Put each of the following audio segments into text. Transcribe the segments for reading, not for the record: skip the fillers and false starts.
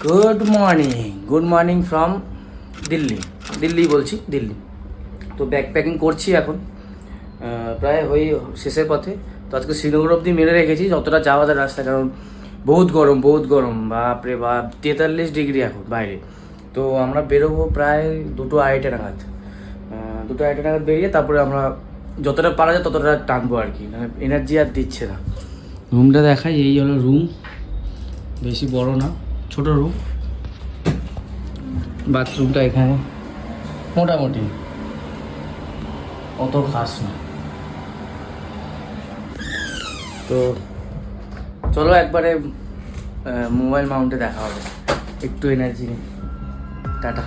Good morning from Delhi বলছি দিল্লি। তো backpacking করছি এখন, প্রায় হয়ে শেষের পথে। তো আজকে শ্রীনগর অবধি মেরে রেখেছি যতটা যাওয়া যায় রাস্তা, কারণ বহুত গরম বাপরে বাপ, 43 ডিগ্রি এখন বাইরে। তো আমরা বেরোবো প্রায় 2-2:30 নাগাদ বেরিয়ে তারপরে আমরা যতটা পারা যায় ততটা টানবো আর কি, মানে এনার্জি আর দিচ্ছে না। রুমটা দেখাই, এই হলো রুম, বেশি বড় না, ছোট রুম। বাথরুমটা এখানে মোটামুটি অত খাস না। তো চলো একবারে মোবাইল মাউন্টে দেখা হবে, একটু এনার্জি নিয়ে। টাটা।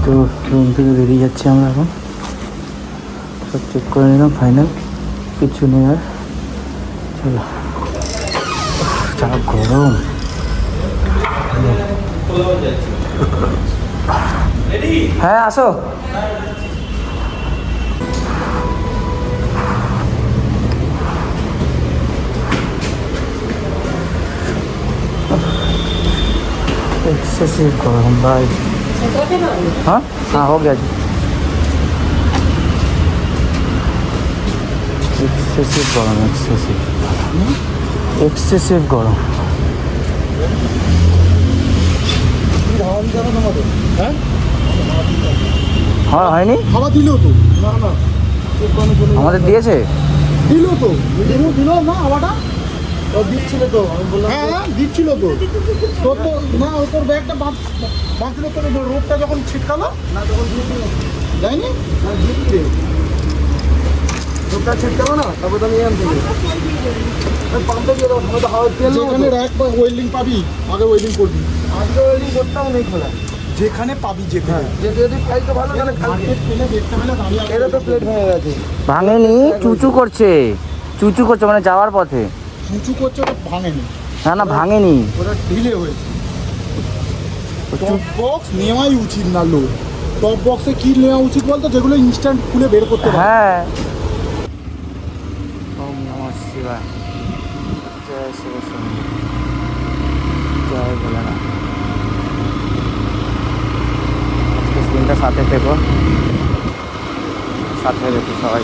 তো রুম থেকে বেরিয়ে যাচ্ছি আমরা এখন, সব চেক করে নিলাম, ফাইনাল কিছু নেই আর। চলো, যা গরম। হ্যাঁ আসো। एक्सेसिव गरम भाई। हाँ हाँ हो गया जी। एक्सेसिव गरम, एक्सेसिव गरम। हाँ है नहीं হাওয়া দিলো তো, না না আমাদের দিয়েছে, দিলো তো, দিলো না হাওয়াটা। ও দিচ্ছিল তো, আমি বললাম হ্যাঁ দিচ্ছিল তো। তোর তো না, তোর ব্যাগটা বাঁচলো, তোর রোদটা যখন ছিটকালো না তখন যায়নি না, দিচ্ছে রোদটা ছিটকালো না, তারপর তো আমি আনতে পাম্পে দিয়ে দেবো। তো হাওয়া তেল যেখানে র্যাক বা ওয়েল্ডিং পাবি আগে ওয়েল্ডিং করবি। আজকে ওয়েল্ডিং করতাম নেই খোলা, যেখানে পাবি যেখানে যদি প্রাইস তো ভালো, তাহলে মার্কেট পেলে দেখতে পেলে দাঁড়িয়ে। এটা তো প্লেট ভেঙে গেছে, ভাঙেনি, চুচু করছে মানে যাওয়ার পথে উঁচু করছে, ওটা ভাঙেনি। না না ভাঙেনি, ওটা ঢিলে হয়েছে। টপ বক্স নেওয়াই উচিত না লোক। টপ বক্সে কি নেওয়া উচিত বলতো, যেগুলো ইনস্ট্যান্ট খুলে বের করতে পারে। হ্যাঁ। ওম নমঃ শিবায়, জয় শিব শম্ভু, জয় ভোলেনাথ। আজকে স্ক্রিনটা সাথে থেকো, সাথে রেখো সবাই।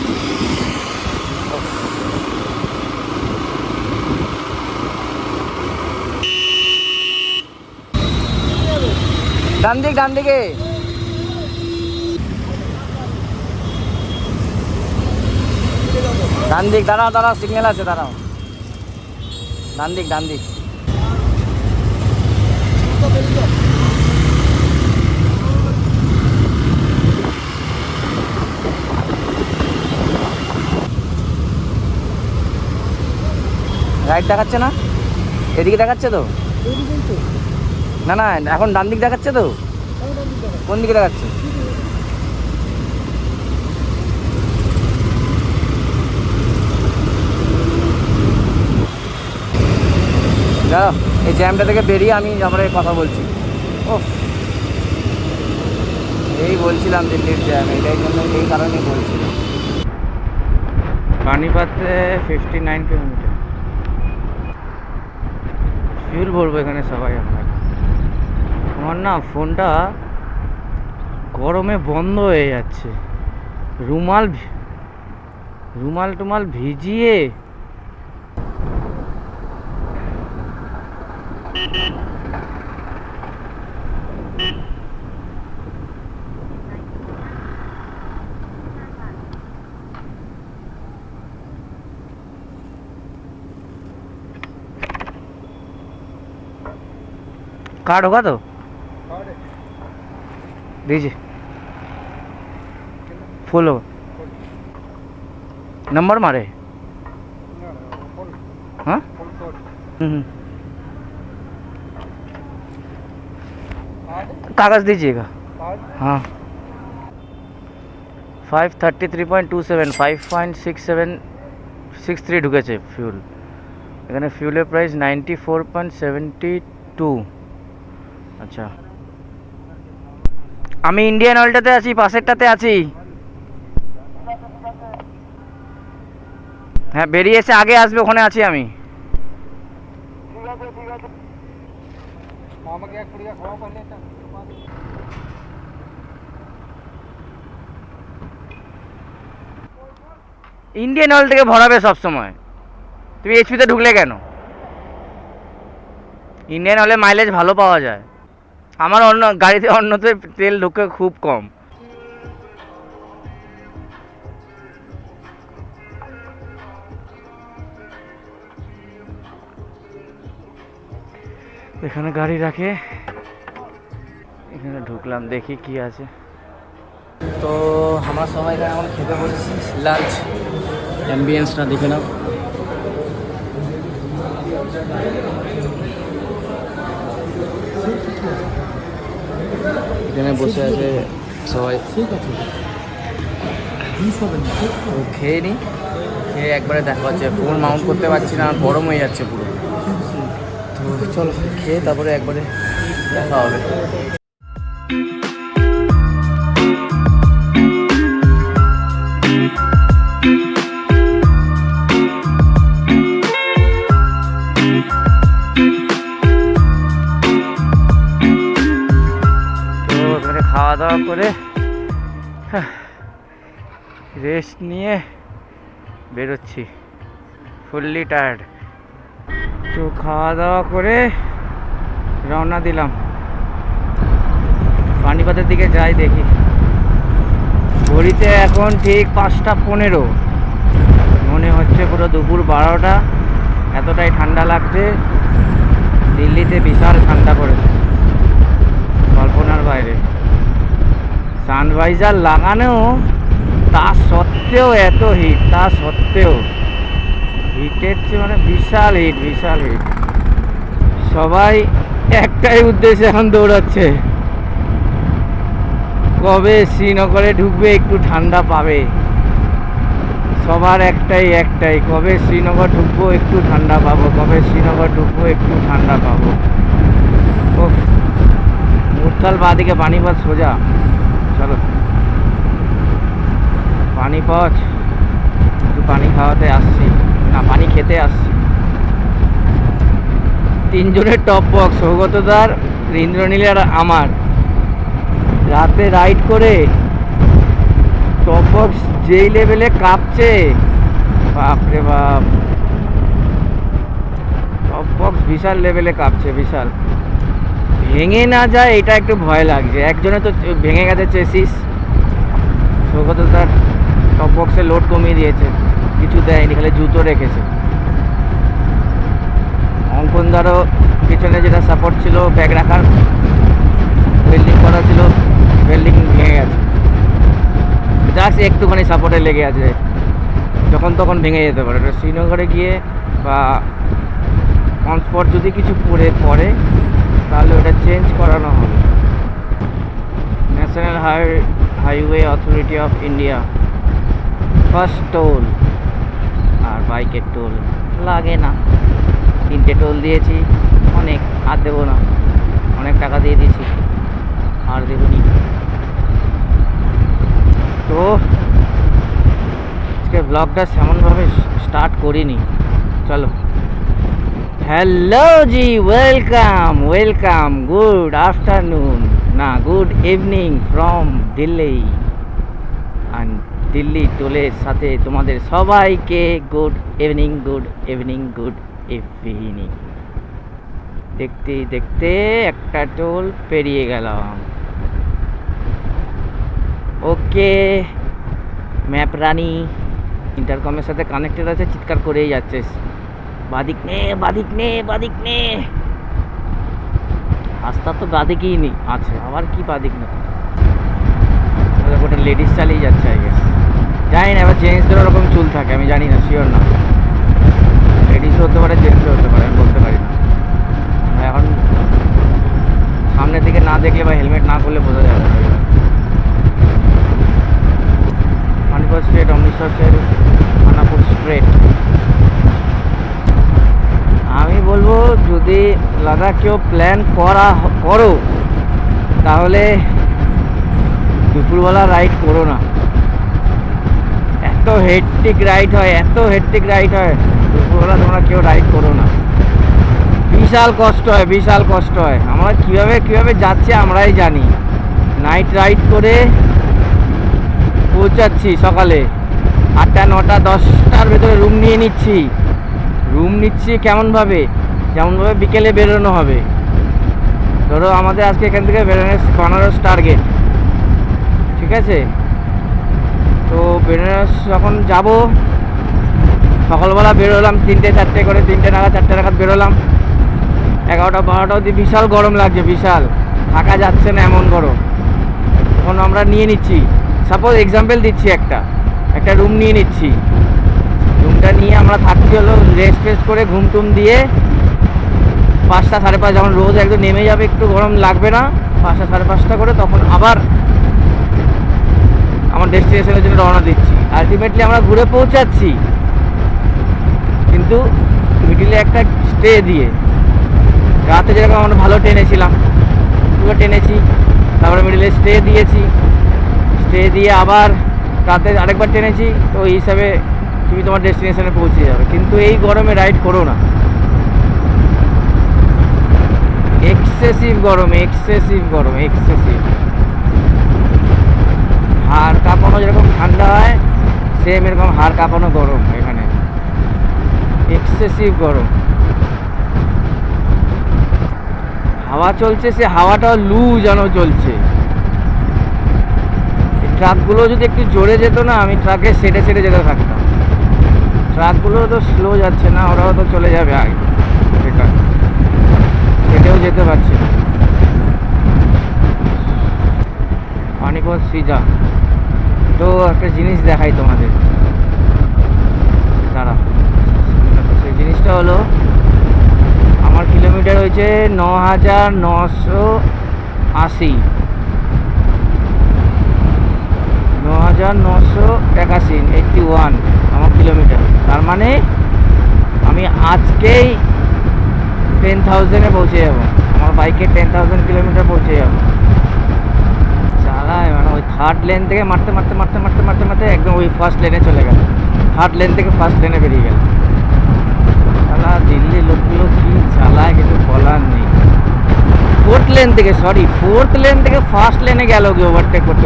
ডান দিকে ডান দিক, দাঁড়াও সিগন্যাল আছে, দাঁড়াও। ডান দিক রাইট দেখাচ্ছে না, এদিকে দেখাচ্ছে তো। না না এখন ডান দিক দেখাচ্ছে তো। কোন দিকে দেখাচ্ছে? দাঁড়াও, এই জ্যামটা থেকে বেরিয়ে আমি আমরা কথা বলছি। ও এই বলছিলাম দিল্লির জ্যাম, এই কারণেই বলছিলাম। পানিপাতে 59 কিলোমিটার ফিউল ভরবো এখানে সবাই। আমার না ফোনটা গরমে বন্ধ হয়ে যাচ্ছে, রুমাল ভিজিয়ে। कार्ड होगा तो दीजिए, फुल होगा। नंबर मारे? हाँ कागज़ दीजिएगा। हाँ 533.27, 5.6763 ঢুকেছে ফিউল। এখানে ফিউলের প্রাইস 94.72। আচ্ছা, আমি ইন্ডিয়ান অয়েলটাতে আছি, পাশেরটাতে আছি। হ্যাঁ, বেরিয়ে এসে আগে আসবে, ওখানে আছি আমি। ইন্ডিয়ান অয়েল থেকে ভরাবে সব সময়। তুমি এইচপিতে ঢুকলে কেন? ইন্ডিয়ান অয়েলের মাইলেজ ভালো পাওয়া যায়। আমার অন্য গাড়িতে অন্যতে তেল ঢুকে খুব কম। এখানে গাড়ি রাখে, এখানে ঢুকলাম, দেখি কি আছে। তো আমরা সবাই এখানে এখন খেতে বসেছি লাঞ্চ। অ্যাম্বিয়েন্সটা দেখে নাও। এখানে বসে আছে সবাই। ঠিক আছে, খেয়ে নি, খেয়ে একবারে দেখা হচ্ছে। ফোন মাউন্ট করতে পারছি না, গরম হয়ে যাচ্ছে পুরো। তো চলো খেয়ে তারপরে একবারে দেখা হবে। খাওয়া দাওয়া করে রেস্ট নিয়ে বেরোচ্ছি, ফুললি টায়ার্ড। তো খাওয়া দাওয়া করে রওনা দিলাম, পানিপথের দিকে যাই। দেখি ঘড়িতে এখন ঠিক 5:15, মনে হচ্ছে পুরো দুপুর 12টা। এতটাই ঠান্ডা লাগছে। দিল্লিতে বিশাল ঠান্ডা পড়েছে, কল্পনার বাইরে। সানভাইজার লাগানো, তা সত্ত্বেও এত হিট, তা সত্ত্বেও হিটের চেয়ে মানে বিশাল হিট, বিশাল হিট। সবাই একটাই উদ্দেশ্যে এখন দৌড়াচ্ছে, কবে শ্রীনগরে ঢুকবে, একটু ঠান্ডা পাবে। সবার একটাই কবে শ্রীনগর ঢুকবো, একটু ঠান্ডা পাবো, কবে শ্রীনগর ঢুকবো, একটু ঠান্ডা পাবো। ও মুরথাল বাদিকে পানিপথ সোজা। চলো পানিপথ, একটু পানি খাওয়াতে আসছি, না পানি খেতে আসছি। 3 জনের টপ বক্স, সৌগতদার, ইন্দ্রনীল আর আমার। রাতে রাইড করে টপ বক্স যেই লেভেলে কাঁপছে, বাপরে বাপ। টপ বক্স বিশাল লেভেলে কাঁপছে, বিশাল। ভেঙে না যায় এটা একটু ভয় লাগছে। একজনে তো ভেঙে গেছে চেসিস। সৌগতদার টপ বক্সে লোড কমিয়ে দিয়েছে, কিছু দেয়নি, খালি জুতো রেখেছে। অঙ্কনদারও পিছনে যেটা সাপোর্ট ছিল ব্যাগ রাখার, ওয়েল্ডিং করা ছিল, ওয়েল্ডিং ভেঙে গেছে। জাস্ট একটুখানি সাপোর্টে লেগে আছে, যখন তখন ভেঙে যেতে পারে। এটা শ্রীনগরে গিয়ে বা অন স্পট যদি কিছু পড়ে তাহলে ওটা চেঞ্জ করানো হবে। National Highway Authority of India, first toll. আর বাইকের টোল লাগে না, 3টে টোল দিয়েছি, অনেক। আর দেবো না, অনেক টাকা দিয়ে দিয়েছি, আর দেবনি। তো আজকে ব্লগটা সেমনভাবে স্টার্ট করিনি। চলো, hello ji, welcome, good afternoon, না good evening from Delhi. And Delhi টোলের সাথে তোমাদের সবাইকে গুড ইভিনিং। দেখতে দেখতে একটা টোল পেরিয়ে গেলাম। ওকে, ম্যাপ রানি ইন্টারকমের সাথে কানেক্টেড আছে, চিৎকার করেই যাচ্ছে, বাদিক নে। রাস্তা তো বাদিকেই নেই আছে, আবার কি বাদিক না। ওটা লেডিস চালিয়ে যাচ্ছে, আই গেস। জানি না, এবার জেন্টসদের ওরকম চুল থাকে, আমি জানি না, শিওর না। লেডিসও হতে পারে, জেন্টসও হতে পারে, আমি বলতে পারি না। এখন সামনের দিকে না দেখলে বা হেলমেট না করলে বোঝা যাবে না। Panipat straight, Amritsar straight, Khanapur straight. আমি বলবো, যদি লাদাখ কেউ প্ল্যান করো তাহলে দুপুরবেলা রাইড করো না। এত হেক্টিক রাইড হয়, এত হেক্টিক রাইড হয়, দুপুরবেলা তোমরা কেউ রাইড করো না। বিশাল কষ্ট হয়, বিশাল কষ্ট হয়। আমরা কীভাবে যাচ্ছি আমরাই জানি। নাইট রাইড করে পৌঁছাচ্ছি সকালে 8টা 9টা 10টার ভেতরে রুম নিচ্ছি কেমনভাবে, যেমনভাবে বিকেলে বেরোনো হবে। ধরো আমাদের আজকে এখান থেকে বেনারস টার্গেট, ঠিক আছে? তো বেনারস যখন যাব, সকালবেলা বেরোলাম 3টে 4টে করে, 3টে নাগাদ 4টে নাগাদ বেরোলাম। 11টা 12টা অবধি বিশাল গরম লাগছে, বিশাল, থাকা যাচ্ছে না এমন গরম। তখন আমরা নিয়ে নিচ্ছি, সাপোজ এক্সাম্পল দিচ্ছি, একটা রুম নিয়ে নিচ্ছি। রুমটা নিয়ে আমরা থাকছি হলো রেস্ট করে, ঘুম টুম দিয়ে 5টা 5:30, যখন রোদ একদম নেমে যাবে, একটু গরম লাগবে না, 5টা 5:30 করে তখন আবার আমার ডেস্টিনেশনের জন্য রওনা দিচ্ছি। আলটিমেটলি আমরা ঘুরে পৌঁছাচ্ছি, কিন্তু মিডিলে একটা স্টে দিয়ে। রাতে যেরকম আমরা ভালো টেনেছিলাম, পুরো টেনেছি, তারপরে মিডিলে স্টে দিয়েছি, স্টে দিয়ে আবার রাতে আরেকবার টেনেছি। তো ওই হিসাবে তুমি তোমার ডেস্টিনেশনে পৌঁছে যাবে। কিন্তু এই গরমে রাইড করো না, এক্সেসিভ গরম। হাড় কাঁপানো যেরকম ঠান্ডা হয়, সেম এরকম হাড় কাঁপানো গরম এখানে, এক্সেসিভ গরম। হাওয়া চলছে, সে হাওয়াটাও লু যেন চলছে। ট্রাকগুলো যদি একটু জোরে যেত না, আমি ট্রাকে সেটে যেতে থাকতাম। ট্রাকগুলো তো স্লো যাচ্ছে না, ওরাও তো চলে যাবে আগে, সেটা সেটাও যেতে পারছে না। পানিপথ সিজা। তো একটা জিনিস দেখাই তোমাদের, দাঁড়া। সেই জিনিসটা হলো, আমার কিলোমিটার হয়েছে 9,980, 9,981, 81 আমার কিলোমিটার। তার মানে আমি আজকেই 10,000-এ পৌঁছে যাবো। আমার বাইকে 10,000 কিলোমিটার পৌঁছে যাবো। চালায় মানে ওই 3rd লেন থেকে মারতে একদম ওই 1st লেনে চলে গেল। 3rd লেন থেকে 1st লেনে বেরিয়ে গেল। চালা দিল্লি লোকগুলো কি চালায়, কিছু বলার নেই। 4th লেন থেকে 1st লেনে গেল, ওভারটেক করতে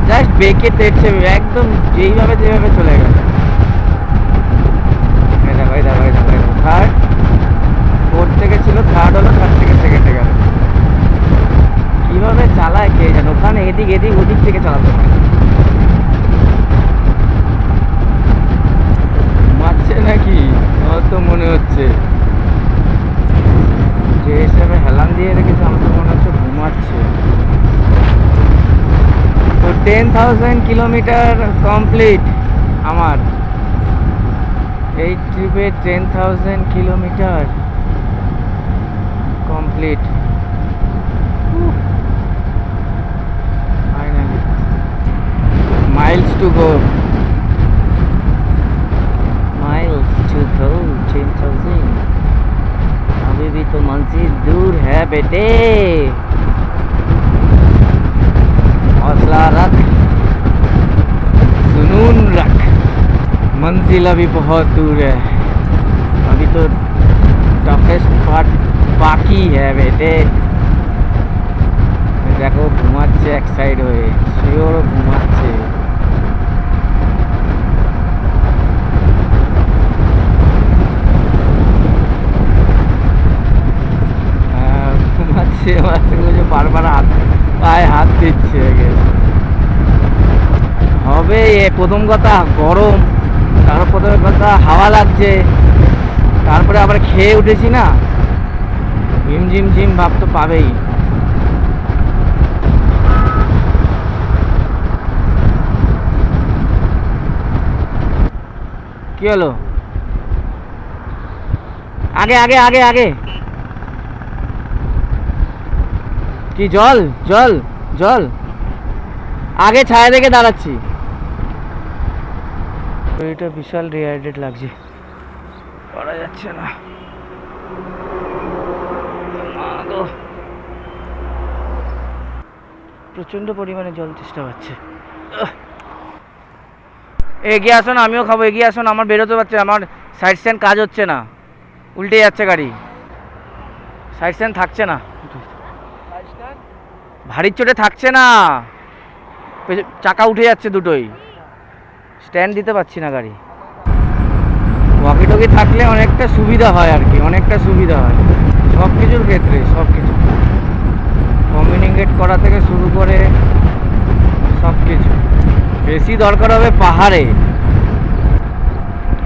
জাস্ট বেঁকে তেড়ছে, একদম যেভাবে চলে গেল। দেখো 3rd, 4th থেকে ছিল, 3rd হলো, 3rd থেকে 2nd-এ গেল। কীভাবে চালায় কে জানো, ওখানে এদিক ওদিক থেকে চালাতে পারে। ঘুমাচ্ছে নাকি আমার তো মনে হচ্ছে, যে হিসাবে হেলান দিয়ে রেখেছে আমার তো মনে হচ্ছে ঘুমাচ্ছে। তো 10,000 কিলোমিটার কমপ্লিট আমার এই ট্রিপে। 10,000 kilometre complete. Miles to go. 10,000। अभी भी तो मंजिल दूर है बेटे, हौसला रख, जुनून रख, मंजिल अभी बहुत दूर है। अभी तो टफेस्ट पार्ट बाकी है बेटे। देखो घुमाচ্ছে এক সাইড হয়ে, শিওর ঘুমাচ্ছে। ঘুমাচ্ছে, বারবার পায়ে হাত দিচ্ছে। হবে প্রথম কথা গরম, তারপর প্রথম কথা হাওয়া লাগছে, তারপরে আবার খেয়ে উঠেছি না, ঝিম ভাব তো পাবেই। কি হলো? আগে কি জল আগে ছায়া দেখে দাঁড়াচ্ছি। এটা বিশাল ডিহাইড্রেট লাগছে, করা যাচ্ছে না। প্রচণ্ড পরিমাণে জল চেষ্টা পাচ্ছে। এগিয়ে আসুন, আমিও খাবো, এগিয়ে আসুন। আমার বেরোতে পারছে, আমার সাইড স্ট্যান্ড কাজ হচ্ছে না, উল্টে যাচ্ছে গাড়ি, সাইড স্ট্যান্ড থাকছে না, ভারীর চোটে থাকছে না, চাকা উঠে যাচ্ছে দুটোই, স্ট্যান্ড দিতে পারছি না গাড়ি। ওয়াকি টকি থাকলে অনেকটা সুবিধা হয় আর কি, অনেকটা সুবিধা হয় সব কিছুর ক্ষেত্রে, সব কিছু কমিউনিকেট করা থেকে শুরু করে সব কিছু। বেশি দরকার হবে পাহাড়ে,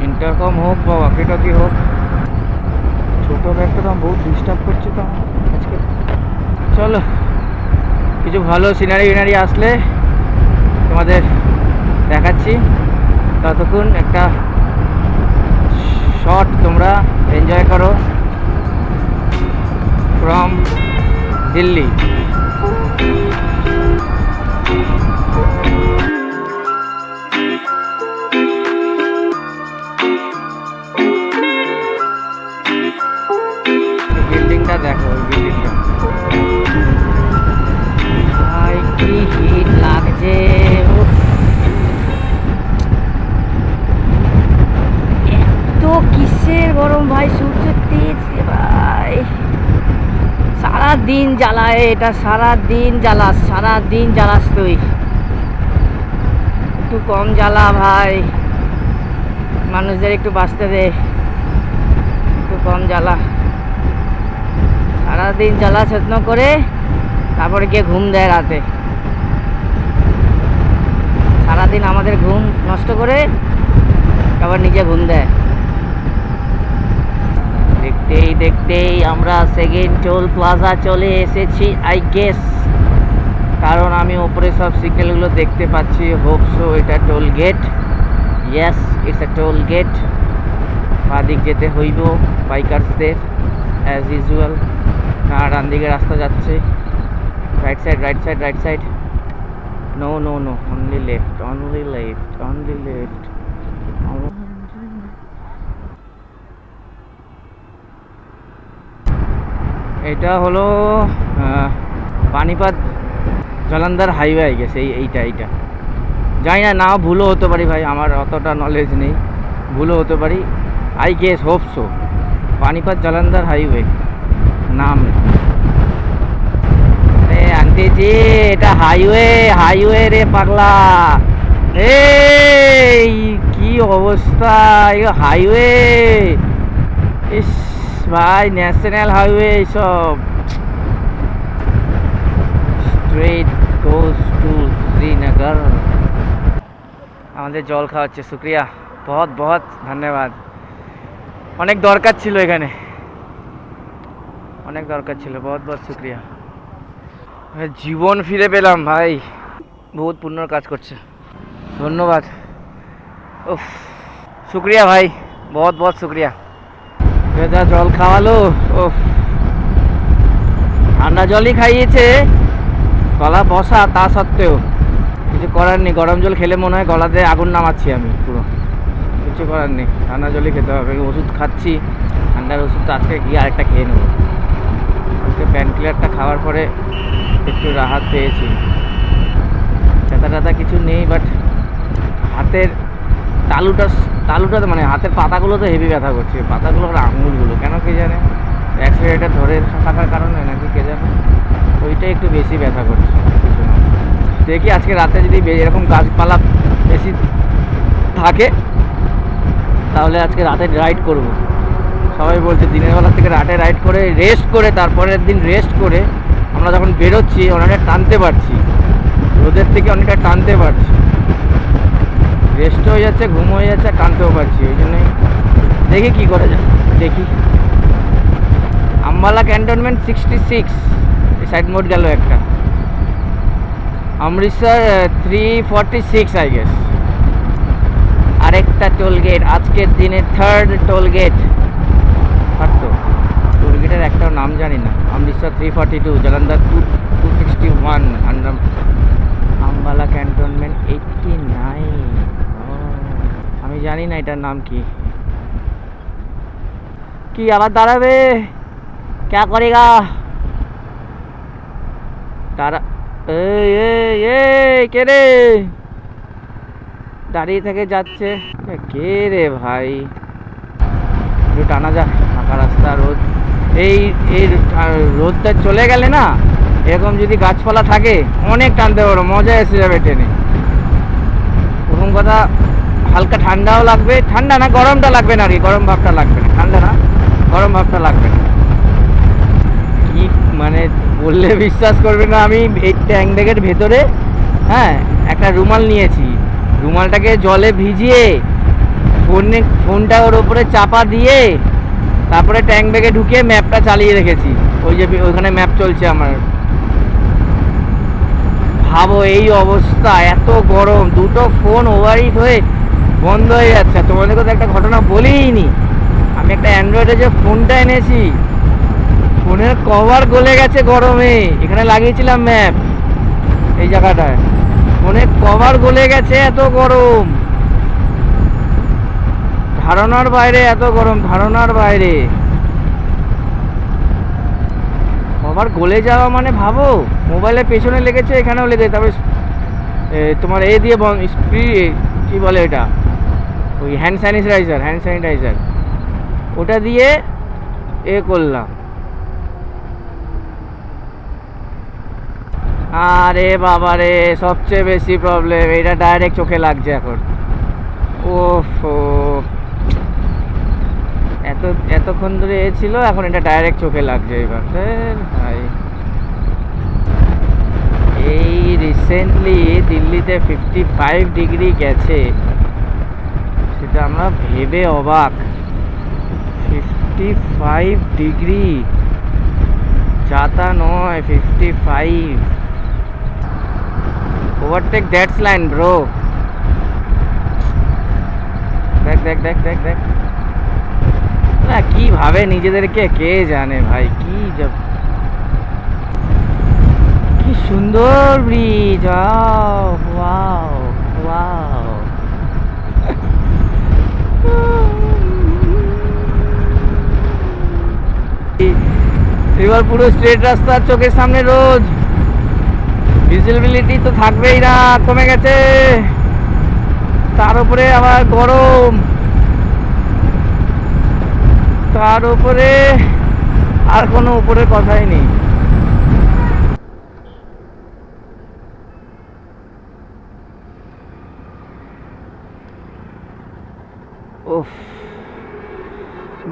ইন্টারকম হোক বা ওয়াকি টকি হোক। ছোটো ব্যাগটা তো বহুত ডিস্টার্ব করছে তো আজকে। চলো, কিছু ভালো সিনারি উইনারি আসলে তোমাদের দেখাচ্ছি, ততক্ষণ একটা শট তোমরা এনজয় করো ফ্রম দিল্লি। বিল্ডিংটা দেখো, ওই বিল্ডিংটা ভাই কি হিট লাগছে, উফ। এত কিসের গরম ভাই, সূর্যের তেজ ভাই, সারা দিন জ্বালায় এটা, সারা দিন জ্বালাস, সারা দিন জ্বালাস তুই, একটু কম জ্বালা ভাই, মানুষদের একটু বাঁচতে দে, একটু কম জ্বালা। সারাদিন জ্বালা যত্ন করে তারপরে গিয়ে ঘুম দেয় রাতে, সারাদিন আমাদের ঘুম নষ্ট করে আবার নিজে ঘুম দেয়। দেখতেই দেখতেই আমরা সেকেন্ড টোল প্লাজা চলে এসেছি আই গেস, কারণ আমি ওপরে সব সিগন্যালগুলো দেখতে পাচ্ছি। হোপ সো এটা toll gate, yes it's a toll gate. বাদিক যেতে হইব বাইকার্সদের অ্যাজ ইউজুয়াল, না ডান দিকে রাস্তা যাচ্ছে, right side right side right side, no no no, only left only left only left. এটা হলো পানিপথ জলন্ধর হাইওয়ে আই গেছে, এইটা জানি না, নাও ভুলও হতে পারি ভাই, আমার অতটা নলেজ নেই, ভুলও হতে পারি। I guess hope so Panipat Jalandhar highway নাম। আন্টি জি এটা হাইওয়ে, হাইওয়ে রে পাগলা, এই কি অবস্থা, হাইওয়ে, ইস ভাই ন্যাশনাল হাইওয়ে, সব স্ট্রেট গোজ টু শ্রীনগর। আমাদের জল খাওয়াচ্ছে, শুক্রিয়া, বহুত বহুত ধন্যবাদ। অনেক দরকার ছিল এখানে, অনেক দরকার ছিল, বহুত বহুত শুক্রিয়া। জীবন ফিরে পেলাম ভাই, বহুত পুণ্যর কাজ করছে, ধন্যবাদ। উফ শুক্রিয়া ভাই, বহুত বহুত শুক্রিয়া, যা জল খাওয়ালো। উফ ঠান্ডা জলই খাইয়েছে, গলা বসা, তা সত্ত্বেও কিছু করার নেই। গরম জল খেলে মনে হয় গলাতে আগুন নামাচ্ছি আমি পুরো, কিছু করার নেই, ঠান্ডা জলই খেতে হবে। ওষুধ খাচ্ছি, ঠান্ডার ওষুধ তো আজকে গিয়ে আরেকটা খেয়ে নেবো। আজকে প্যান ক্লিয়ারটা খাওয়ার পরে একটু রাহাত পেয়েছি, ব্যথা ট্যাথা কিছু নেই, বাট হাতের তালুটা মানে হাতের পাতাগুলো তো হেভি ব্যথা করছে, পাতাগুলোর আঙুলগুলো কেন কে জানে, অ্যাক্সিডেন্টে ধরে থাকার কারণে নাকি কে জানে, ওইটাই একটু বেশি ব্যথা করছে, কিছু না। দেখি আজকে রাতে যদি এরকম গাছপালা বেশি থাকে তাহলে আজকে রাতে রাইড করব। সবাই বলছে দিনের বেলা থেকে রাতে রাইড করে রেস্ট করে তারপরের দিন রেস্ট করে আমরা যখন বেরোচ্ছি অনেকটা টানতে পারছি, রোদের থেকে অনেকটা টানতে পারছি, রেস্ট হয়ে যাচ্ছে, ঘুম হয়ে যাচ্ছে, টানতেও পারছি। ওই জন্যই দেখি কী করে যায়, দেখি। আম্বালা ক্যান্টনমেন্ট 66, এই সাইড মোড গেল একটা। Amritsar 346 I guess. আরেকটা টোল গেট, আজকের দিনের থার্ড টোল গেট। তো টোল গেটের একটাও নাম জানি না। অমৃতসর 342, জলন্ধর 261, আম্বালা ক্যান্টনমেন্ট 89। আমি জানি না এটার নাম কি। কি আবার দাঁড়াবে, ক্যা করেগা, এই এই এই কে রে দাঁড়িয়ে থেকে যাচ্ছে? কে রে ভাই, একটু টানা যা, ফাঁকা রাস্তা, রোদ। এই এই রোদটা চলে গেলে না, এরকম যদি গাছপালা থাকে অনেক টানতে পারো, মজা এসে যাবে ট্রেনে। প্রথম কথা হালকা ঠান্ডাও লাগবে, ঠান্ডা না গরমটা লাগবে না আর কি, গরম ভাবটা লাগবে না, ঠান্ডা না গরম ভাবটা লাগবে না। কি মানে বললে বিশ্বাস করবে না, আমি এই ট্যাঙ্ক ব্যাগের ভেতরে হ্যাঁ একটা রুমাল নিয়েছি, রুমালটাকে জলে ভিজিয়ে ফোনটা ওর উপরে চাপা দিয়ে তারপরে ট্যাঙ্ক ব্যাগে ঢুকিয়ে ম্যাপটা চালিয়ে রেখেছি, ওই যে ওইখানে ম্যাপ চলছে আমার। ভাবো এই অবস্থা, এত গরম, দুটো ফোন ওভারহিট হয়ে বন্ধ হয়ে যাচ্ছে। তোমাদের কথা একটা ঘটনা বলিনি, আমি একটা অ্যান্ড্রয়েডের যে ফোনটা এনেছি, ফোনের কভার গলে গেছে গরমে, এখানে লাগিয়েছিলাম ম্যাপ এই জায়গাটায়, ফোনের কভার গলে গেছে, এত গরম, ধারণার বাইরে, এত গরম ধারণার বাইরে। কভার গলে যাওয়া মানে ভাবো, মোবাইলের পেছনে লেগেছে, এখানেও লেগেছে, তারপরে তোমার এ দিয়ে কি বলে এটা, ওই হ্যান্ড স্যানিটাইজার ওটা দিয়ে এ করলাম। আরে বাবা রে, সবচেয়ে বেশি প্রবলেম এটা, ডাইরেক্ট চোখে লাগছে এখন। ওফো, এতক্ষণ ধরে এ ছিল, এখন এটা ডাইরেক্ট চোখে লাগছে এবার। ভাই এই রিসেন্টলি দিল্লিতে 55 ডিগ্রি গেছে, সেটা আমরা ভেবে অবাক। 55 ডিগ্রি যাতা নয়, 55। Overtake that's line bro. দেখ দেখ দেখ দেখ দেখ না, কি ভাবে নিজেদেরকে কে জানে ভাই, কি সুন্দর ব্রিজ, ওয়াও ওয়াও। এবার পুরো স্ট্রেট রাস্তা, চোখের সামনে রোজ, ভিজিবিলিটি তো থাকবেই না, কমে গেছে, তার উপরে আবার গরম, তার উপরে আর কোনো উপরে কথাই নেই। उफ,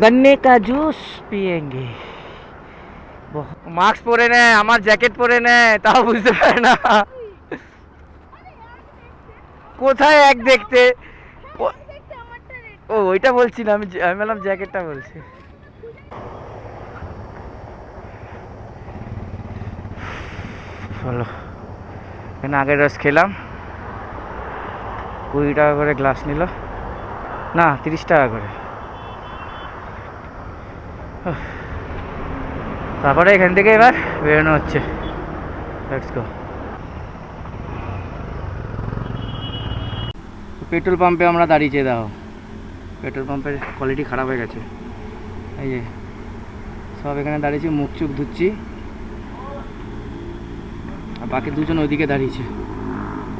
गन्ने का जूस पिएंगे। মাস্ক পরে নে, আমার জ্যাকেট পরে নে, তাও বুঝতে পারে না কোথায় এক দেখতে। ও ওইটা বলছি না, আমি বললাম জ্যাকেটটা বলছি। চলো, এখানে আগের রস খেলাম, 20 টাকা করে গ্লাস নিল, না 30 টাকা করে। তারপরে এখান থেকে এবার বেরোনো হচ্ছে, লেটস গো। পেট্রোল পাম্পে আমরা দাঁড়িয়েছি, দাও, পেট্রোল পাম্পের কোয়ালিটি খারাপ হয়ে গেছে, এই যে সব এখানে দাঁড়িয়েছি, মুখ চুখ ধুচ্ছি, আর বাকি দুজন ওইদিকে দাঁড়িয়েছে,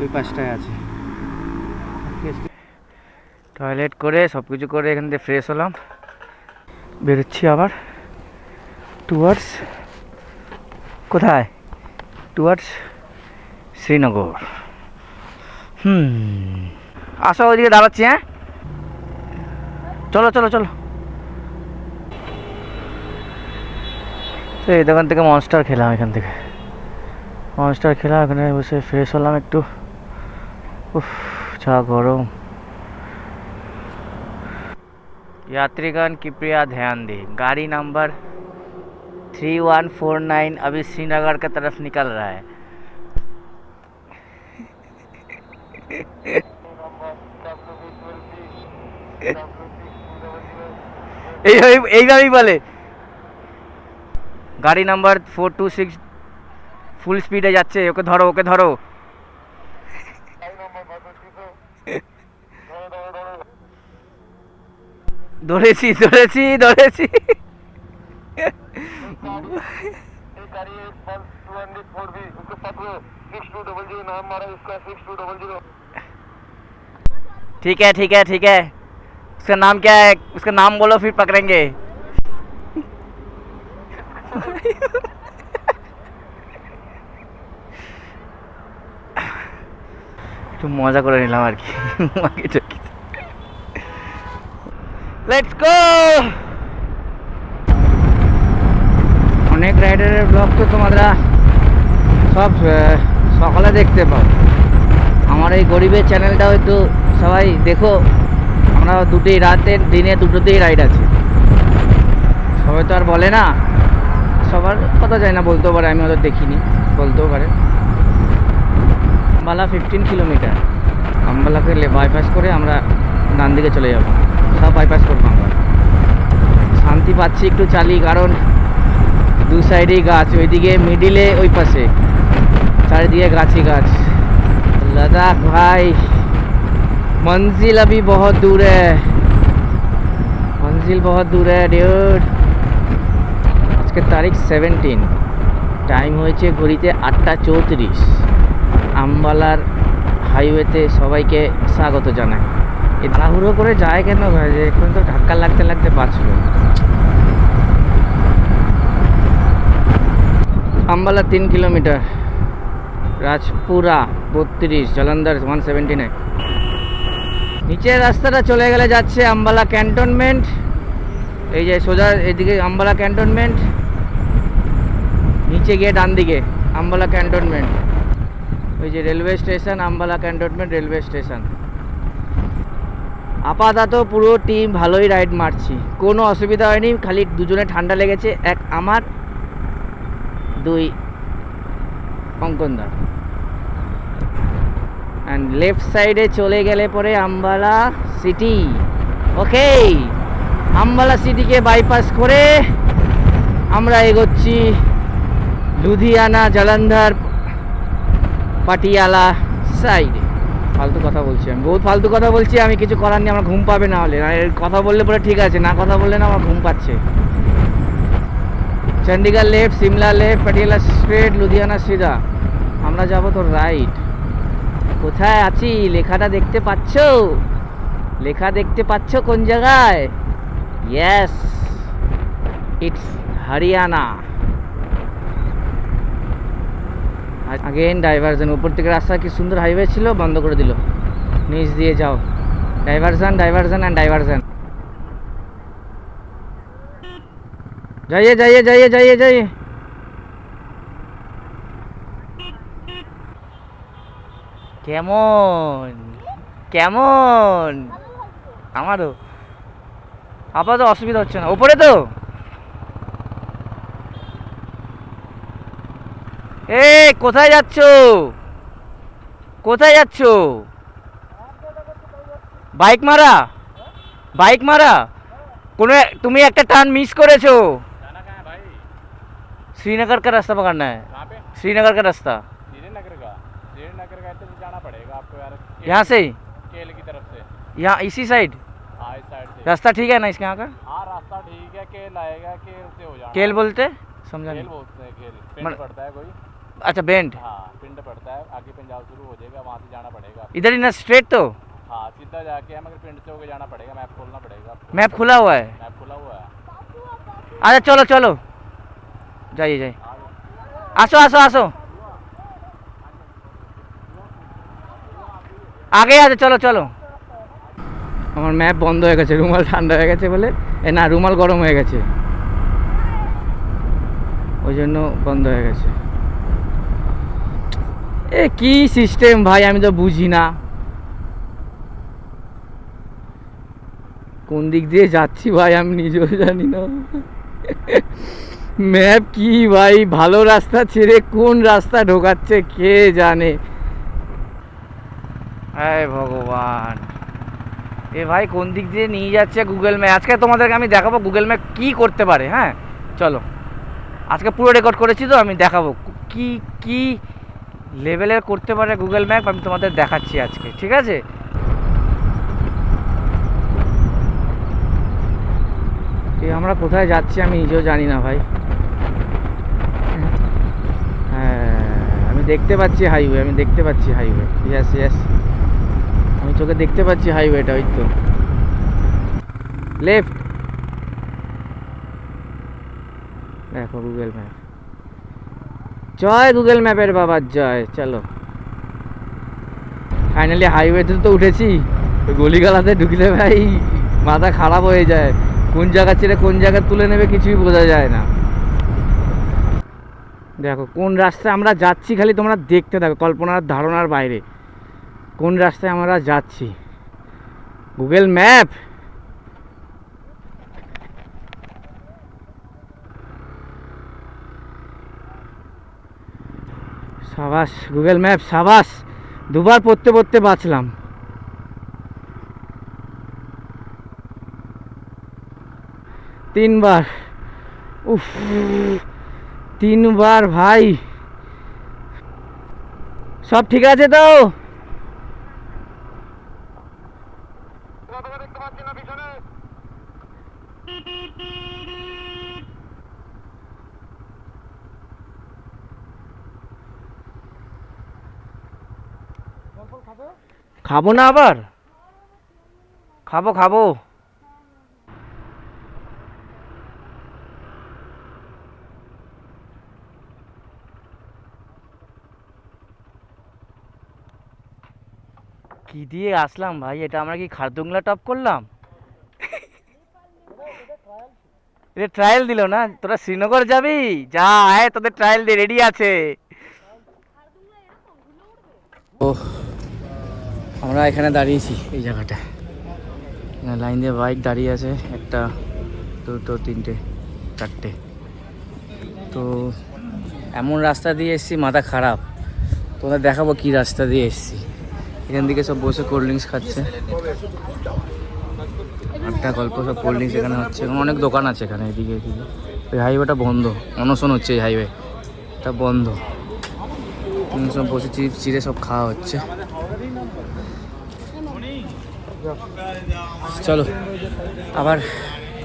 ওই পাশটায় আছে। টয়লেট করে সব কিছু করে এখান থেকে ফ্রেশ হলাম, বেরোচ্ছি আবার টুয়ার্ডস, কোথায়, টুয়ার্ডস শ্রীনগর। আসো ওইদিকে দাঁড়াচ্ছি, হ্যাঁ চলো চলো চলো। তো এই দোকান থেকে মনস্টার খেলাম, এখান থেকে মনস্টার খেলাম, এখানে বসে ফ্রেশ হলাম একটু। উফ, যা গরম। यात्रीगण कृपया ध्यान दें, गाड़ी नंबर 3149 अभी श्रीनगर की तरफ निकल रहा है। এইভাবেই বলে, গাড়ি নাম্বার 426 ফুল স্পিডে যাচ্ছে, ওকে ধরো ওকে ধরো। ধরেছি ধরেছি ধরেছি। ठीक है ठीक है ठीक है, उसका नाम क्या है, उसका नाम बोलो फिर पकड़ेंगे। একটু মজা করে নিলাম আর কি। Let's go. অনেক রাইডারের ব্লগ তো তোমরা সব সকালে দেখতে পাও, আমার এই গরিবের চ্যানেলটা হয়তো সবাই দেখো। আমরা দুটোই রাতে দিনে দুটোতেই রাইড আছে, সবাই তো আর বলে না, সবার কথা যায় না, বলতেও পারে আমি হয়তো দেখিনি, বলতেও পারে। আম্বালা 15 কিলোমিটার, আম্বালাকে বাইপাস করে আমরা ডান দিকে চলে যাব, সব বাইপাস করবো আমরা। শান্তি পাচ্ছি একটু চালিয়ে, কারণ দু সাইডেই গাছ, ওইদিকে মিডিলে ওই পাশে চারিদিকে গাছই গাছ। लद्दाख भाई मंजिल अभी बहुत दूर है, मंजिल बहुत दूर है ड्यूड। আজকে তারিখ 17, টাইম হয়েছে ঘড়িতে 8:34। আম্বালার হাইওয়েতে সবাইকে স্বাগত জানাই। এই তাড়াহুড়ো করে যায় কেন ভাই, যে এখন তো ধাক্কা লাগতে লাগতে বাঁচল। আম্বালা 3 কিলোমিটার, রাজপুরা 32, জলন্ধর 179। নিচের রাস্তাটা চলে গেলে যাচ্ছে আম্বালা ক্যান্টনমেন্ট। এই যে সোজা এদিকে আম্বালা ক্যান্টনমেন্ট, নিচে গিয়ে ডান দিকে আম্বালা ক্যান্টনমেন্ট। ওই যে railway station, Ambala cantonment railway station. আপাতত পুরো টিম ভালোই রাইড মারছি, কোনো অসুবিধা হয়নি। খালি দুজনে ঠান্ডা লেগেছে, এক আমার, দুই অঙ্কনদা। অ্যান্ড লেফট সাইডে চলে গেলে পরে আম্বালা সিটি। ওকে, আম্বালা সিটিকে বাইপাস করে আমরা এগোচ্ছি লুধিয়ানা, জলন্ধর, পাটিয়ালা সাইডে। ফালতু কথা বলছি আমি, বহুত ফালতু কথা বলছি আমি, কিছু করার নেই, আমার ঘুম পাবে না হলে। কথা বললে পরে ঠিক আছে, না কথা বললে না আমার ঘুম পাচ্ছে। Chandigarh left, Shimla left, Patiala straight, Ludhiana সিধা। আমরা যাব তো রাইট। কোথায় আছি লেখাটা দেখতে পাচ্ছ? লেখা দেখতে পাচ্ছ কোন জায়গায়? Yes, it's Haryana. Again diversion, উপর থেকে রাস্তা কি সুন্দর হাইওয়ে ছিল, বন্ধ করে দিল। নিচ দিয়ে যাও, ডাইভারশন ডাইভারশন অ্যান্ড ডাইভারশন। जाइए जाइए जाइए जाइए जाइए। কেমন কেমন? আমারও আপাতত অসুবিধা হচ্ছে না। ওপরে তো এ কোথায় যাচ্ছ? কোথায় যাচ্ছ? বাইক মারা, বাইক মারা। কোনো তুমি একটা টার্ন मिस করেছো। श्रीनगर का रास्ता पकड़ना है। श्रीनगर का रास्ता, श्रीनगर का तो जाना पड़ेगा आपको यार, यहाँ से केल की तरफ से, यहाँ इसी साइड। हाँ, इस साइड से रास्ता ठीक है ना इसके यहाँ का? हाँ, रास्ता ठीक है। केल आएगा, केल से हो जाना। केल बोलते समझा नहीं? केल बोलते हैं, केल पिंड पड़ता है कोई। अच्छा, बेंड। हाँ, पिंड पड़ता है, आगे पंजाब शुरू हो जाएगा, वहाँ से जाना पड़ेगा। इधर ही ना स्ट्रेट तो? हाँ, सीधा जाके मगर पिंड से होके जाना पड़ेगा। मैप खोलना पड़ेगा आपको। मैप खुला हुआ है? मैप खुला हुआ है। अच्छा चलो चलो, जाइए जाइए, আসো আসো আসো, আগে আছে, চলো চলো। আমার ম্যাপ বন্ধ হয়ে গেছে, রুমাল ঠান্ডা হয়ে গেছে বলে, না রুমাল গরম হয়ে গেছে, ওই জন্য বন্ধ হয়ে গেছে। এ কি সিস্টেম ভাই, আমি তো বুঝি না কোন দিক দিয়ে যাচ্ছি ভাই, আমি নিজেও জানি না। ম্যাপ কি ভাই, ভালো রাস্তা ছেড়ে কোন রাস্তা ঢোকাচ্ছে কে জানে। হ্যাঁ ভগবান, এ ভাই কোন দিক দিয়ে নিয়ে যাচ্ছে গুগল ম্যাপ। আজকে তোমাদেরকে আমি দেখাবো গুগল ম্যাপ কি করতে পারে। হ্যাঁ চলো, আজকে পুরো রেকর্ড করেছি তো, আমি দেখাবো কি কি লেভেলের করতে পারে গুগল ম্যাপ, আমি তোমাদের দেখাচ্ছি আজকে, ঠিক আছে? আমরা কোথায় যাচ্ছি আমি নিজেও জানি না ভাই। দেখতে পাচ্ছি হাইওয়ে, আমি দেখতে পাচ্ছি হাইওয়ে। ইয়েস ইয়েস, আমি চোখে দেখতে পাচ্ছি হাইওয়েটা, ওই তো লেফট। দেখো গুগল ম্যাপ, জয় গুগল ম্যাপের বাবার জয়। চলো ফাইনালি হাইওয়েতে তো উঠেছি। গলিগালাতে ঢুকলে ভাই মাথা খারাপ হয়ে যায়, কোন জায়গা ছেড়ে কোন জায়গা তুলে নেবে কিছুই বোঝা যায় না। দেখো কোন রাস্তায় আমরা যাচ্ছি, খালি তোমরা দেখতে থাকো, কল্পনার ধারণার বাইরে কোন রাস্তায় আমরা যাচ্ছি। গুগল ম্যাপ সাবাস, গুগল ম্যাপ সাবাস, দুবার পড়তে পড়তে বাঁচলাম। তিনবার, উফ 3বার ভাই। সব ঠিক আছে তো? খাবো না আবার? খাবো খাবো। কি দিয়ে আসলাম ভাই, এটা আমরা কি খারদুংলা টপ করলাম? এটা ট্রায়াল দিল না? তোরা শ্রীনগর যাবি, যা আয়, তোদের ট্রায়াল দিয়ে রেডি আছে। ও আমরা এখানে দাঁড়িয়েছি এই জায়গাটায়, লাইন দিয়ে বাইক দাঁড়িয়ে আছে, একটা দুটো তিনটে চারটে। তো এমন রাস্তা দিয়ে এসেছি মাথা খারাপ, তোদের দেখাবো কি রাস্তা দিয়ে এসেছি। এখান থেকে সব বসে কোল্ড ড্রিঙ্কস খাচ্ছে, একটা গল্প, সব কোল্ড ড্রিঙ্কস এখানে হচ্ছে, এবং অনেক দোকান আছে এখানে এদিকে এদিকে। ওই হাইওয়েটা বন্ধ, অনশন হচ্ছে এই হাইওয়েটা বন্ধ, সব বসে চিপস চিড়ে সব খাওয়া হচ্ছে। চলো আবার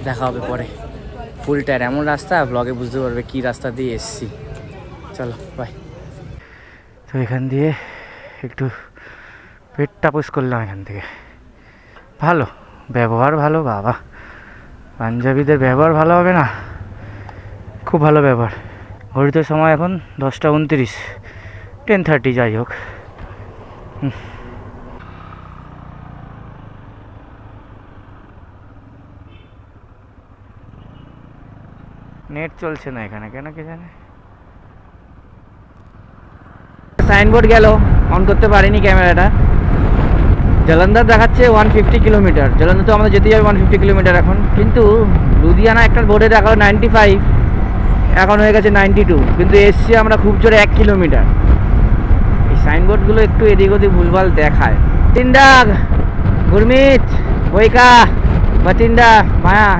দেখা হবে পরে। ফুল টায়ার, এমন রাস্তা ব্লগে বুঝতে পারবে কি রাস্তা দিয়ে এসছি। চলো বাই। তো এখান দিয়ে একটু পেট টাপুস করলাম এখান থেকে। ভালো ব্যবহার, ভালো বাবা, পাঞ্জাবিদের ব্যবহার ভালো হবে না? খুব ভালো ব্যবহার। ঘড়িতে সময় এখন 10টা 29, 10:30 যাই হোক। নেট চলছে না এখানে কেন কে জানে। সাইনবোর্ড গেল, অন করতে পারিনি ক্যামেরাটা। জলন্ধর দেখাচ্ছে 150 কিলোমিটার, জলন্ধর তো আমাদের যেতে যাবে 150 কিলোমিটার এখন, কিন্তু লুধিয়ানা একটা বোর্ডে দেখালো 95, এখন হয়ে গেছে 92, কিন্তু এসছি আমরা খুব জোরে 1 কিলোমিটার। এই সাইনবোর্ডগুলো একটু এদিক ওদিক ভুলভাল দেখায়। বাটিন্ডা, গুরমিত, বইকা, বাটিন্ডা, মায়া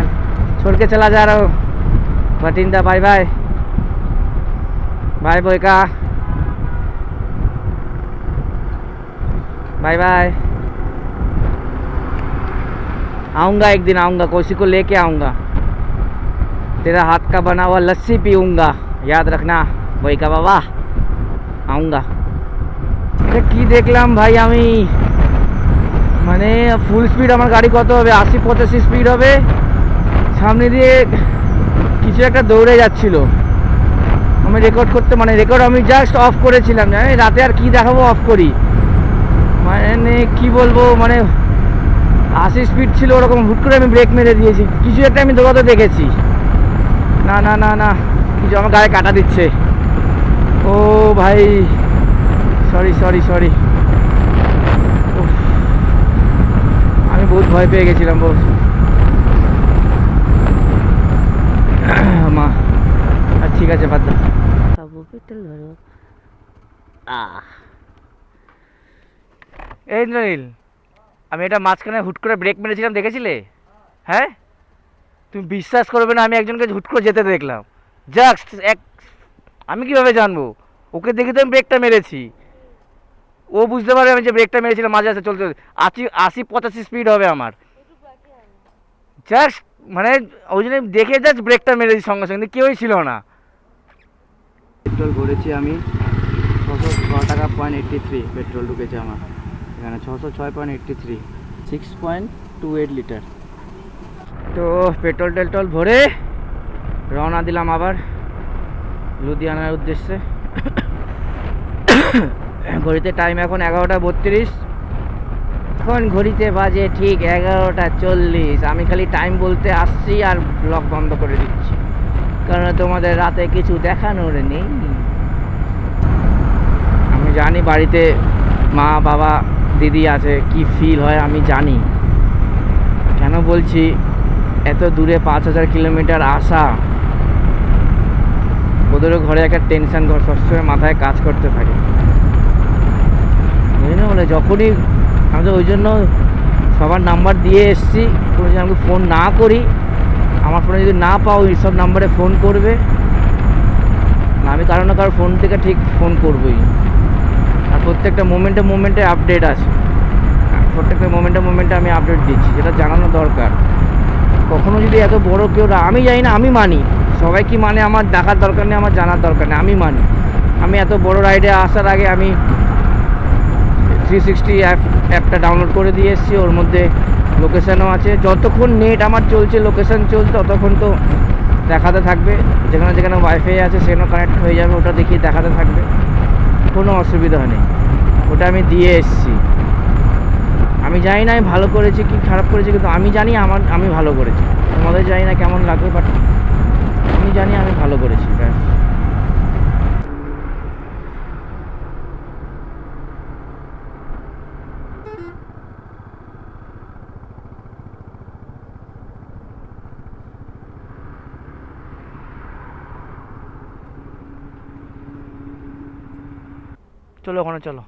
छोड़ के चला जा रहा हूँ, बटिंडा बाय बाय, बाय बोयका, बाय बाय। आऊँगा एक दिन, आऊँगा, कोसी को लेके आऊँगा, तेरा हाथ का बना हुआ लस्सी पीऊँगा, याद रखना बोयका बाबा, आऊँगा। এটা কি দেখলাম ভাই আমি, মানে ফুল স্পিড আমার গাড়ি কত হবে, 80-85 স্পিড হবে, সামনে দিয়ে কিছু একটা দৌড়ে যাচ্ছিল। আমি রেকর্ড করতে, মানে রেকর্ড আমি জাস্ট অফ করেছিলাম, জানি রাতে আর কি দেখাবো, অফ করি, মানে কি বলবো, মানে 80 স্পিড ছিল ওরকম, হুট করে আমি ব্রেক মেরে দিয়েছি, কিছু একটা আমি দৌড়াতে দেখেছি, না না না না কিছু আমার গায়ে কাটা দিচ্ছে। ও ভাই সরি সরি সরি, আমি বহুত ভয় পেয়ে গেছিলাম বল। মা ঠিক আছে বাদ দাও। এই ইন্দ্রনীল, আমি এটা মাঝখানে হুট করে ব্রেক মেরেছিলাম, দেখেছিলে? হ্যাঁ তুমি বিশ্বাস করবে না, আমি একজনকে হুট করে যেতে দেখলাম, জাস্ট এক, আমি কীভাবে জানবো? ওকে দেখে তো আমি ব্রেকটা মেরেছি, ও বুঝতে পারবে আমি যে ব্রেকটা মেরেছিলাম, মাঝে আসে চলতে 80-85 স্পিড হবে আমার, জাস্ট মানে ওই জন্য দেখে জাস্ট ব্রেকটা মেরেছি সঙ্গে সঙ্গে, কেউই ছিল না। পেট্রোল ভরেছি আমি, 606.83 পেট্রোল ঢুকেছে আমার এখানে, 606.83, 6.28 লিটার। তো পেট্রোল টেট্রোল ভরে রওনা দিলাম আবার লুধিয়ানার উদ্দেশ্যে। ঘড়িতে টাইম এখন 11:32, এখন ঘড়িতে বাজে ঠিক 11:40। আমি খালি টাইম বলতে আসছি আর ব্লগ বন্ধ করে দিচ্ছি, কারণ তোমাদের রাতে কিছু দেখানোর নেই। আমি জানি বাড়িতে মা বাবা দিদি আছে, কি ফিল হয় আমি জানি। কেন বলছি, এত দূরে 5000 কিলোমিটার আসা, ওদেরও ঘরে একটা টেনশন সবসময় মাথায় কাজ করতে থাকে, বুঝলি? বলে যখনই আমি তো ওই জন্য সবার নাম্বার দিয়ে এসেছি, কোনো যদি আমাকে ফোন না করি, আমার ফোনে যদি না পাও এইসব নাম্বারে ফোন করবে না, আমি কারো না কারো ফোন থেকে ঠিক ফোন করবই। আর প্রত্যেকটা মোমেন্টে আপডেট আছে, প্রত্যেকটা মোমেন্টে আমি আপডেট দিচ্ছি, যেটা জানানো দরকার। কখনো যদি এত বড় কেউ, আমি জানি না, আমি মানি, সবাই কি মানে আমার দেখার দরকার নেই, আমার জানার দরকার নেই, আমি মানি। আমি এত বড় রাইডে আসার আগে আমি 360 অ্যাপটা ডাউনলোড করে দিয়ে এসেছি, ওর মধ্যে লোকেশানও আছে। যতক্ষণ নেট আমার চলছে, লোকেশান চলছে, ততক্ষণ তো দেখাতে থাকবে। যেখানে যেখানে ওয়াইফাই আছে সেখানে কানেক্ট হয়ে যাবে, ওটা দেখিয়ে দেখাতে থাকবে, কোনো অসুবিধা নেই। ওটা আমি দিয়ে এসেছি। আমি জানি না আমি ভালো করেছি কি খারাপ করেছি, কিন্তু আমি জানি আমি ভালো করেছি। তোমাদের জানি না কেমন লাগবে, বাট আমি জানি আমি ভালো করেছি, ব্যাস। চলো ওখানে চলো।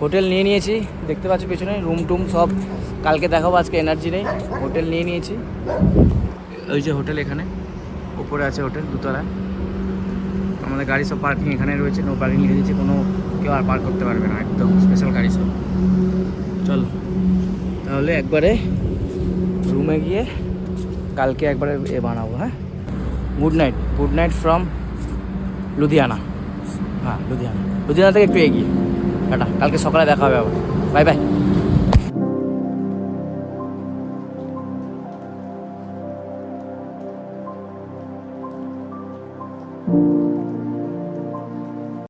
হোটেল নিয়ে নিয়েছি, দেখতে পাচ্ছি পেছনে রুম টুম সব কালকে দেখাবো, আজকে এনার্জি নেই। হোটেল নিয়ে নিয়েছি, ওই যে হোটেল এখানে উপরে আছে, হোটেল দুতলায়। আমাদের গাড়ি সব পার্কিং এখানে রয়েছে, নো পার্কিং লিখে দিয়েছে, কোনো কেউ আর পার্ক করতে পারবে না, একদম স্পেশাল গাড়ি সব। চল তাহলে একবারে রুমে গিয়ে কালকে একবারে বানাবো। হ্যাঁ, গুড নাইট ফ্রম লুধিয়ানা। হ্যাঁ, লুধিয়ানা থেকে একটু এগিয়ে। টাটা, কালকে সকালে দেখা হবে আবার। Bye bye.